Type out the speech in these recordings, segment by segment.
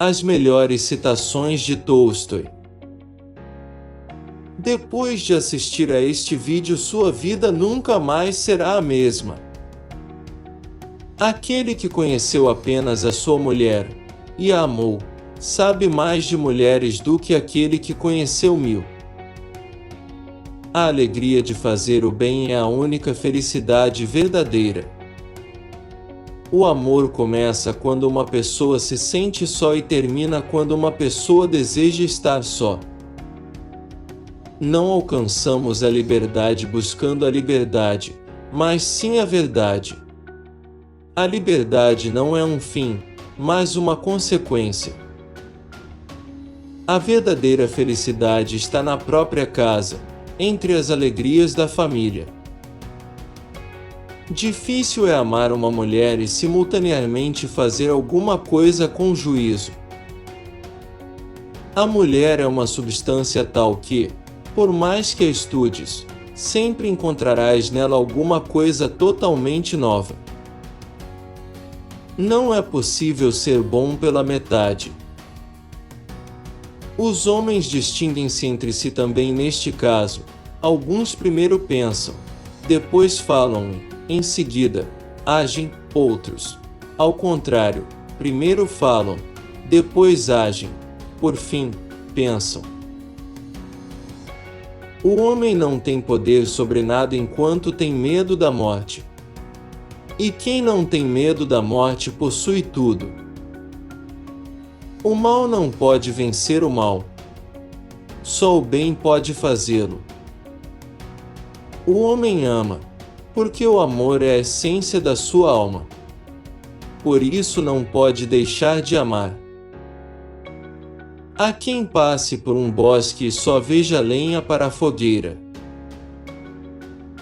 As melhores citações de Tolstói. Depois de assistir a este vídeo, sua vida nunca mais será a mesma. Aquele que conheceu apenas a sua mulher e a amou, sabe mais de mulheres do que aquele que conheceu 1000. A alegria de fazer o bem é a única felicidade verdadeira. O amor começa quando uma pessoa se sente só e termina quando uma pessoa deseja estar só. Não alcançamos a liberdade buscando a liberdade, mas sim a verdade. A liberdade não é um fim, mas uma consequência. A verdadeira felicidade está na própria casa, entre as alegrias da família. Difícil é amar uma mulher e simultaneamente fazer alguma coisa com juízo. A mulher é uma substância tal que, por mais que a estudes, sempre encontrarás nela alguma coisa totalmente nova. Não é possível ser bom pela metade. Os homens distinguem-se entre si também neste caso. Alguns primeiro pensam, depois falam e, em seguida, agem. Outros, ao contrário, primeiro falam, depois agem, por fim, pensam. O homem não tem poder sobre nada enquanto tem medo da morte. E quem não tem medo da morte possui tudo. O mal não pode vencer o mal. Só o bem pode fazê-lo. O homem ama, porque o amor é a essência da sua alma. Por isso não pode deixar de amar. Há quem passe por um bosque e só veja lenha para a fogueira.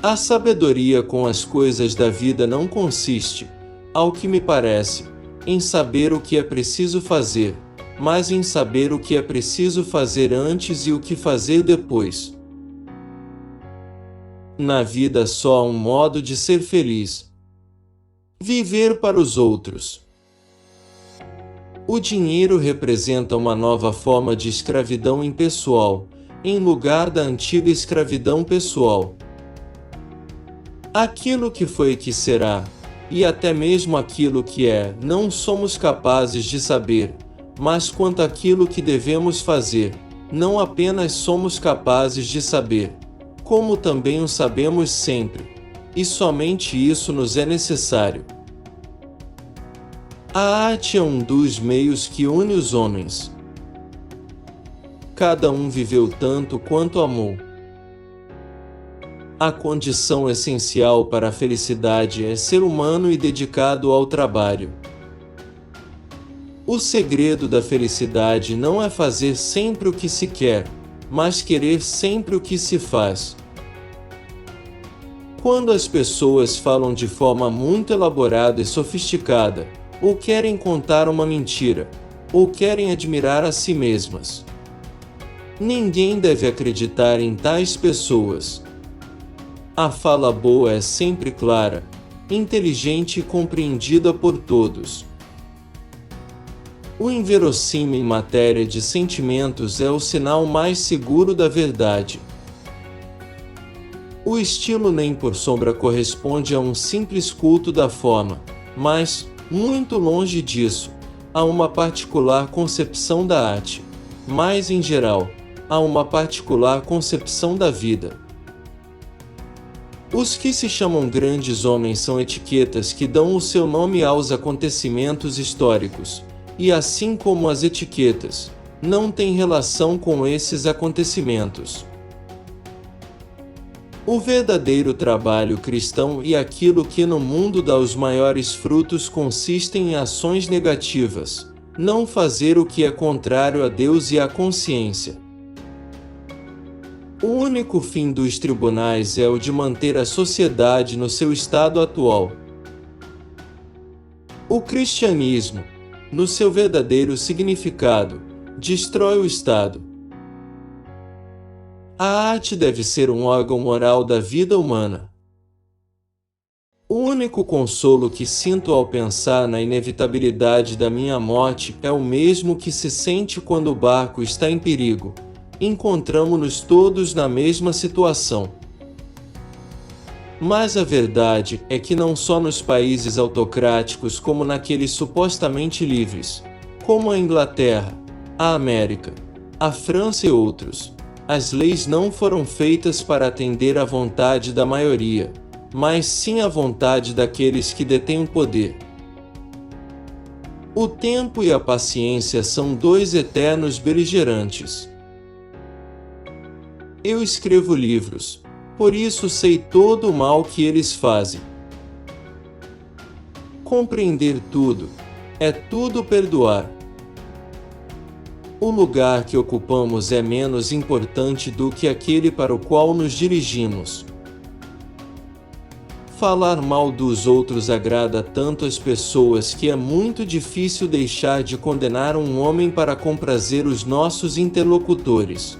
A sabedoria com as coisas da vida não consiste, ao que me parece, em saber o que é preciso fazer, mas em saber o que é preciso fazer antes e o que fazer depois. Na vida só há um modo de ser feliz: viver para os outros. O dinheiro representa uma nova forma de escravidão impessoal, em lugar da antiga escravidão pessoal. Aquilo que foi e que será, e até mesmo aquilo que é, não somos capazes de saber, mas quanto àquilo que devemos fazer, não apenas somos capazes de saber, como também o sabemos sempre, e somente isso nos é necessário. A arte é um dos meios que une os homens. Cada um viveu tanto quanto amou. A condição essencial para a felicidade é ser humano e dedicado ao trabalho. O segredo da felicidade não é fazer sempre o que se quer, mas querer sempre o que se faz. Quando as pessoas falam de forma muito elaborada e sofisticada, ou querem contar uma mentira, ou querem admirar a si mesmas, ninguém deve acreditar em tais pessoas. A fala boa é sempre clara, inteligente e compreendida por todos. O inverossímil em matéria de sentimentos é o sinal mais seguro da verdade. O estilo nem por sombra corresponde a um simples culto da forma, mas, muito longe disso, há uma particular concepção da arte, mas em geral, há uma particular concepção da vida. Os que se chamam grandes homens são etiquetas que dão o seu nome aos acontecimentos históricos, e assim como as etiquetas, não têm relação com esses acontecimentos. O verdadeiro trabalho cristão e aquilo que no mundo dá os maiores frutos consistem em ações negativas, não fazer o que é contrário a Deus e à consciência. O único fim dos tribunais é o de manter a sociedade no seu estado atual. O cristianismo, no seu verdadeiro significado, destrói o Estado. A arte deve ser um órgão moral da vida humana. O único consolo que sinto ao pensar na inevitabilidade da minha morte é o mesmo que se sente quando o barco está em perigo. Encontramo-nos todos na mesma situação. Mas a verdade é que não só nos países autocráticos como naqueles supostamente livres, como a Inglaterra, a América, a França e outros, as leis não foram feitas para atender à vontade da maioria, mas sim à vontade daqueles que detêm o poder. O tempo e a paciência são dois eternos beligerantes. Eu escrevo livros, por isso sei todo o mal que eles fazem. Compreender tudo, é tudo perdoar. O lugar que ocupamos é menos importante do que aquele para o qual nos dirigimos. Falar mal dos outros agrada tanto as pessoas que é muito difícil deixar de condenar um homem para comprazer os nossos interlocutores.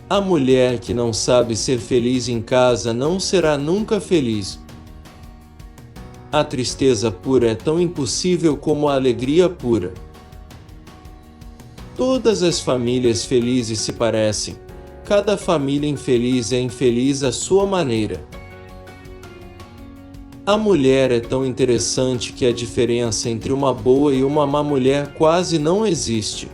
A mulher que não sabe ser feliz em casa não será nunca feliz. A tristeza pura é tão impossível como a alegria pura. Todas as famílias felizes se parecem. Cada família infeliz é infeliz à sua maneira. A mulher é tão interessante que a diferença entre uma boa e uma má mulher quase não existe.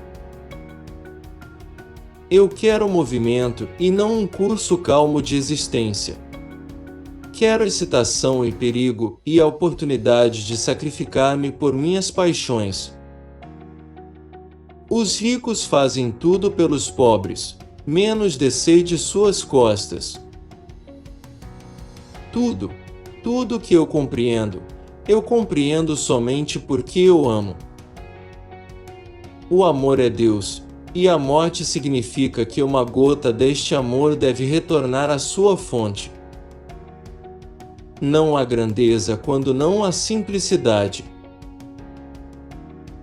Eu quero movimento e não um curso calmo de existência. Quero excitação e perigo e a oportunidade de sacrificar-me por minhas paixões. Os ricos fazem tudo pelos pobres, menos descer de suas costas. Tudo que eu compreendo somente porque eu amo. O amor é Deus, e a morte significa que uma gota deste amor deve retornar à sua fonte. Não há grandeza quando não há simplicidade.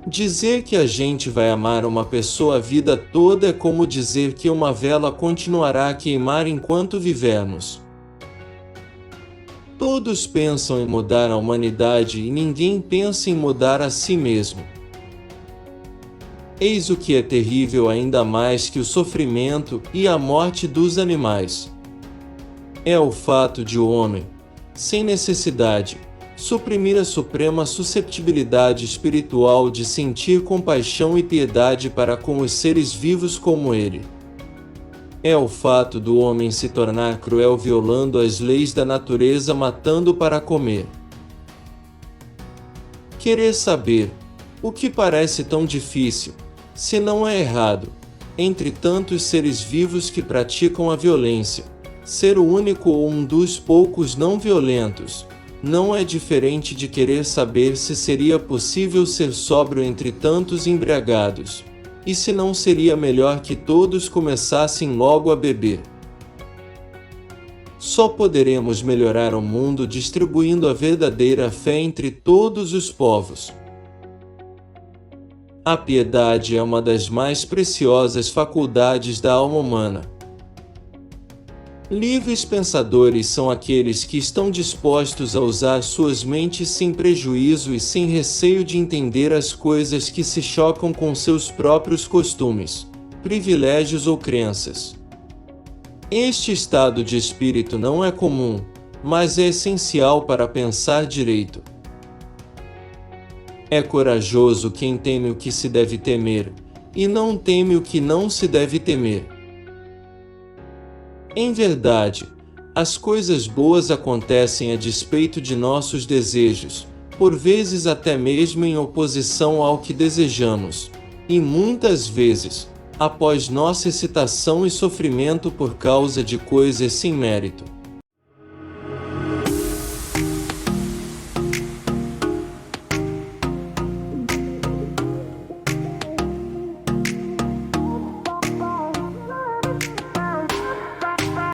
Dizer que a gente vai amar uma pessoa a vida toda é como dizer que uma vela continuará a queimar enquanto vivermos. Todos pensam em mudar a humanidade e ninguém pensa em mudar a si mesmo. Eis o que é terrível ainda mais que o sofrimento e a morte dos animais. É o fato de o homem, sem necessidade, suprimir a suprema susceptibilidade espiritual de sentir compaixão e piedade para com os seres vivos como ele. É o fato do homem se tornar cruel violando as leis da natureza, matando para comer. Querer saber, o que parece tão difícil, se não é errado, entre tantos seres vivos que praticam a violência, ser o único ou um dos poucos não violentos, não é diferente de querer saber se seria possível ser sóbrio entre tantos embriagados. E se não seria melhor que todos começassem logo a beber? Só poderemos melhorar o mundo distribuindo a verdadeira fé entre todos os povos. A piedade é uma das mais preciosas faculdades da alma humana. Livres pensadores são aqueles que estão dispostos a usar suas mentes sem prejuízo e sem receio de entender as coisas que se chocam com seus próprios costumes, privilégios ou crenças. Este estado de espírito não é comum, mas é essencial para pensar direito. É corajoso quem teme o que se deve temer, e não teme o que não se deve temer. Em verdade, as coisas boas acontecem a despeito de nossos desejos, por vezes até mesmo em oposição ao que desejamos, e muitas vezes, após nossa excitação e sofrimento por causa de coisas sem mérito.